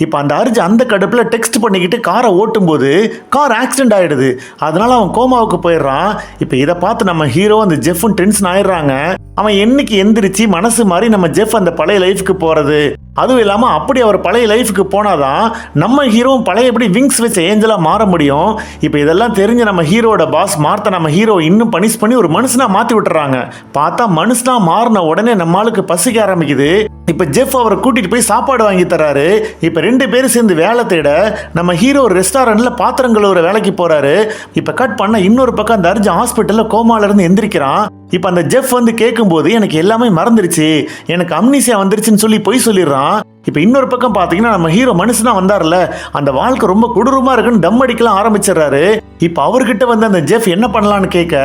இப்போ அந்த அர்ஜ் அந்த கடுப்புல டெக்ஸ்ட் பண்ணிக்கிட்டு காரை ஓட்டும் போது கார் ஆக்சிடென்ட் ஆயிடுது. அதனால அவன் கோமாவுக்கு போயிடுறான். இப்போ இதை பார்த்து நம்ம ஹீரோ அந்த ஜெஃப்பும் டென்ஷன் ஆயிடுறாங்க. அவன் என்னைக்கு எந்திரிச்சு மனசு மாதிரி நம்ம ஜெஃப் அந்த பழைய லைஃப்க்கு போறது, அதுவும் இல்லாம அப்படி அவர் பழைய லைஃப்க்கு போனாதான் நம்ம ஹீரோவும் பழையபடி விங்ஸ் வச்ச ஏஞ்சலா மாற முடியும். இப்போ இதெல்லாம் தெரிஞ்ச நம்ம ஹீரோட பாஸ் மார்த்த நம்ம ஹீரோ இன்னும் பனிஷ் பண்ணி ஒரு மனுஷனா மாத்தி விட்டுறாங்க. பார்த்தா மனுஷனா மாறின உடனே நம்ம ஆளுக்கு பசிக்க ஆரம்பிக்குது. இப்ப ஜெஃப் அவரை கூட்டிட்டு போய் சாப்பாடு வாங்கி தராரு. இப்ப 2 பேரும் சேர்ந்து வேலை தேட நம்ம ஹீரோ ஒரு ரெஸ்டாரண்ட்ல பாத்திரம் கழுவுற வேலைக்கு போறாரு. இப்ப கட் பண்ண இன்னொரு பக்கம் அந்த அர்ஜுன் ஹாஸ்பிட்டல்ல கோமால இருந்து எந்திரிக்கிறான். இப்ப அந்த ஜெஃப் வந்து கேட்கும்போது எனக்கு எல்லாமே மறந்துருச்சு, எனக்கு அம்னீசியா வந்துருச்சுன்னு சொல்லி பொய் சொல்லிடுறான். இப்ப இன்னொரு பக்கம் பாத்தீங்கன்னா நம்ம ஹீரோ மனுஷனா வந்தார்ல, அந்த வாழ்க்கை ரொம்ப கொடூரமா இருக்குன்னு டம் அடிக்கலாம் ஆரம்பிச்சிடறாரு. இப்ப அவர்கிட்ட வந்து அந்த ஜெஃப் என்ன பண்ணலான்னு கேட்க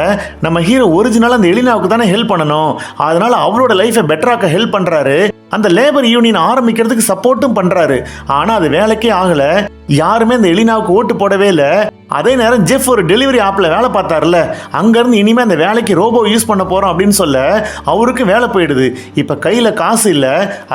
நம்ம ஹீரோ ஒரிஜினலா அந்த எலினாவுக்கு தானே ஹெல்ப் பண்ணணும், அதனால அவரோட லைஃபை பெட்டராக்க ஹெல்ப் பண்றாரு. அந்த லேபர் யூனியன் ஆரம்பிக்கிறதுக்கு சப்போர்ட்டும் பண்றாரு. ஆனா அது வேலைக்கே ஆகல. யாருமே அந்த எலினாவுக்கு ஓட்டு போடவே இல்லை. அதே நேரம் ஜெஃப் ஒரு டெலிவரி ஆப்ல வேலை பார்த்தாருல, அங்க இருந்து இனிமே அந்த வேலைக்கு ரோபோ யூஸ் பண்ண போறோம் அப்படின்னு சொல்ல அவருக்கு வேலை போயிடுது. இப்ப கையில காசு இல்ல,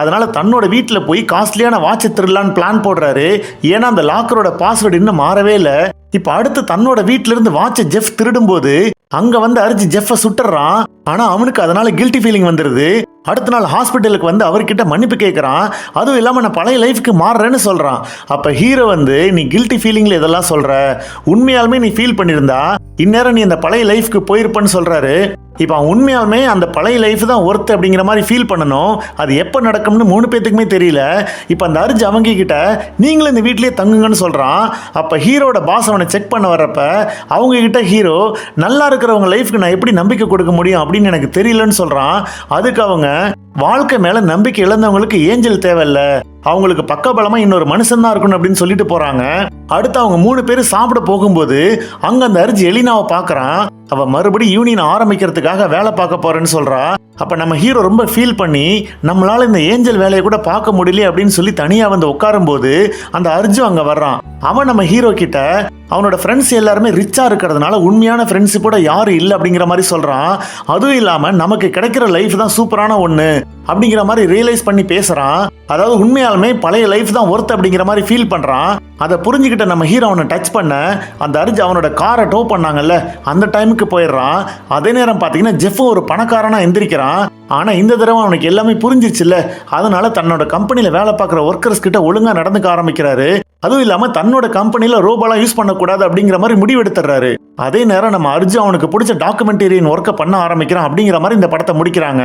அதனால தன்னோட வீட்டுல போய் காஸ்ட்லியான வாட்ச் திருடலான்னு பிளான் போடுறாரு. ஏன்னா அந்த லாக்கரோட பாஸ்வேர்டு இன்னும் மாறவே இல்லை. இப்ப அடுத்து தன்னோட வீட்டுல இருந்து வாட்சை ஜெஃப் திருடும் போது அங்க வந்து அரிச்சு ஜெஃப சுட்டுறான். ஆனா அவனுக்கு அதனால கில்ட்டி ஃபீலிங் வந்துருது. அடுத்த நாள் ஹாஸ்பிட்டலுக்கு வந்து அவர்கிட்ட மன்னிப்பு கேட்கறான். அதுவும் இல்லாம நான் பழைய லைஃப்க்கு மாறுறேன்னு சொல்றான். அப்ப ஹீரோ வந்து நீ கில்ட்டி ஃபீலிங்ல இதெல்லாம் சொல்ற, உண்மையாலுமே நீ ஃபீல் பண்ணிருந்தா இந்நேரம் நீ அந்த பழைய லைஃப்க்கு போயிருப்பன்னு சொல்றாரு. இப்ப அவன் உண்மையாலுமே அந்த பழைய லைஃப் தான் ஒர்த் அப்படிங்கிற மாதிரி ஃபீல் பண்ணணும். அது எப்ப நடக்கும்னு 3 பேத்துக்குமே தெரியல. இப்ப அந்த அர்ஜ் அவங்க கிட்ட நீங்களும் இந்த வீட்லயே தங்குங்கன்னு சொல்றான். அப்ப ஹீரோட பாஸ் அவனை செக் பண்ண வர்றப்ப அவங்க கிட்ட ஹீரோ நல்லா இருக்கிறவங்க லைஃப்க்கு நான் எப்படி நம்பிக்கை கொடுக்க முடியும் அப்படின்னு எனக்கு தெரியலன்னு சொல்றான். அதுக்கு அவங்க வாழ்க்கை மேல நம்பிக்கை இழந்தவங்களுக்கு ஏஞ்சல் தேவையில்ல, அவங்களுக்கு பக்கபலமா இன்னொரு மனுஷன் தான் இருக்கணும் அப்படின்னு சொல்லிட்டு போறாங்க. அடுத்து அவங்க 3 பேரும் சாப்பிட போகும்போது அங்க அந்த அர்ஜ் எலினாவை பாக்குறான். அவ மறுபடியும் யூனியன் ஆரம்பிக்கிறதுக்காக வேலை பார்க்க போறேன்னு சொல்றா. அப்ப நம்ம ஹீரோ ரொம்ப ஃபீல் பண்ணி நம்மளால இந்த ஏஞ்சல் வேலையை கூட பார்க்க முடியல அப்படின்னு சொல்லி தனியா வந்து உட்காரும் போது அந்த அர்ஜு அங்க வர்றான். அவன் நம்ம ஹீரோ கிட்ட அவனோட ஃப்ரெண்ட்ஸ் எல்லாருமே ரிச்சா இருக்கிறதுனால உண்மையான ஃப்ரெண்ட்ஷிப்போட யாரும் இல்லை அப்படிங்கிற மாதிரி சொல்றான். அதுவும் இல்லாம நமக்கு கிடைக்கிற லைஃப் தான் சூப்பரான ஒண்ணு அப்படிங்கிற மாதிரி ரியலைஸ் பண்ணி பேசுறான். அதாவது உண்மையாலுமே பழைய லைஃப் தான் ஒர்த் அப்படிங்கிற மாதிரி ஃபீல் பண்றான். அதை புரிஞ்சுக்கிட்ட நம்ம ஹீரோ அவனை டச் பண்ண அந்த அர்ஜ் அவனோட காரை டோ பண்ணாங்கல்ல அந்த டைமுக்கு போயிடுறான். அதே நேரம் பாத்தீங்கன்னா ஜெஃப் ஒரு பணக்காரனா எந்திரிக்கிறான். ஆனா இந்த தடவை அவனுக்கு எல்லாமே புரிஞ்சிருச்சுல்ல, அதனால தன்னோட கம்பெனில வேலை பார்க்குற ஒர்க்கர்ஸ் கிட்ட ஒழுங்கா நடந்துக்க ஆரம்பிக்கிறாரு. அதுவும் இல்லாம தன்னோட கம்பெனில ரோபோலாம் யூஸ் பண்ணக்கூடாது அப்படிங்கிற மாதிரி முடிவெடுத்துறாரு. அதே நேரம் நம்ம அர்ஜுன் அவனுக்கு பிடிச்ச டாக்குமெண்டரியன் ஒர்க்கை பண்ண ஆரம்பிக்கிறான் அப்படிங்கிற மாதிரி இந்த படத்தை முடிக்கிறாங்க.